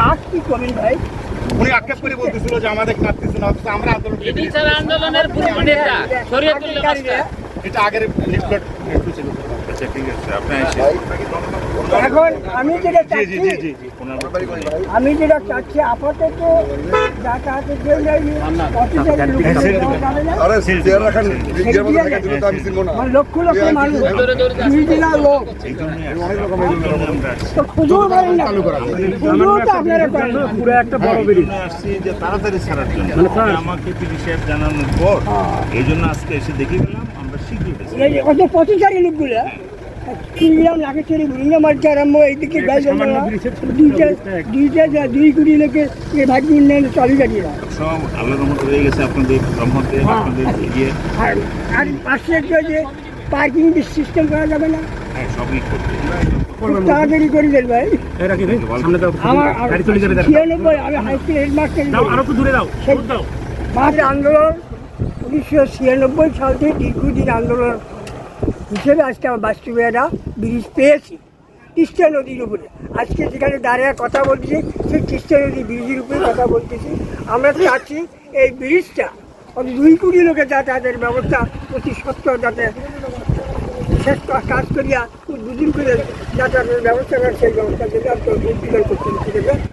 কাজ কি করবেন ভাই? উনি আক্ষেপ করে বলতেছিল যে আমাদের কাটতেছে না, অথচ আমরা আন্দোলনের এটা আগের লিফলেট ছিল। আচ্ছা ঠিক আছে, আপনি এখন আমি যেটা চাচ্ছি, আমি যেটা চাচ্ছি আপাতত যাতায়াতের জন্য লক্ষ লক্ষ মানুষ, 2 জেলার লোক তো খুঁজেও পারেন না, খুঁজেও তো আপনারা করেন না। পুরো একটা বড় ব্রিজ আসছি যে তাড়াতাড়ি ছাড়ার জন্য, আমাকে পিডি সাহেব জানানোর পর এই জন্য আজকে এসে দেখে গেলাম, আমরা শীঘ্রই অত পথচারী লোকগুলো কিনলাম নাগেশ্বরী বিভিন্ন মার্চ আরম্ভ এইদিকে গাছ দুই কোটি লোকের ভাগ্য উন্নয়ন চালু কাটিয়ে না। সব আল্লাহর রহমতে হয়ে গেছে, আপনাদের রহমতে, আপনাদের ইয়ে। আর পাশে একটা যে পার্কিং সিস্টেম করা যাবে না, হ্যাঁ সবই করতে খুব তাড়াতাড়ি করে দেন ভাই। আমার 96 আমি হাই স্কুল হেডমাস্টার, আরো তো দূরে দাও মাঠ আন্দোলন 1996 সাল থেকে দীর্ঘদিন আন্দোলন হিসেবে আজকে আমার বাস্তবায়নটা ব্রিজ পেয়েছি তিস্তা নদীর উপরে। আজকে যেখানে দাঁড়িয়ে কথা বলতেছি সেই তিস্তা নদী ব্রিজের উপরে কথা বলতেছি। আমরা চাচ্ছি এই ব্রিজটা 2 কোটি লোকের যাতায়াতের ব্যবস্থা অতি সত্তর যাতে শেষ কাজ করিয়া দুদিন করে যাতায়াতের ব্যবস্থা করে সেই ব্যবস্থা যদি করতে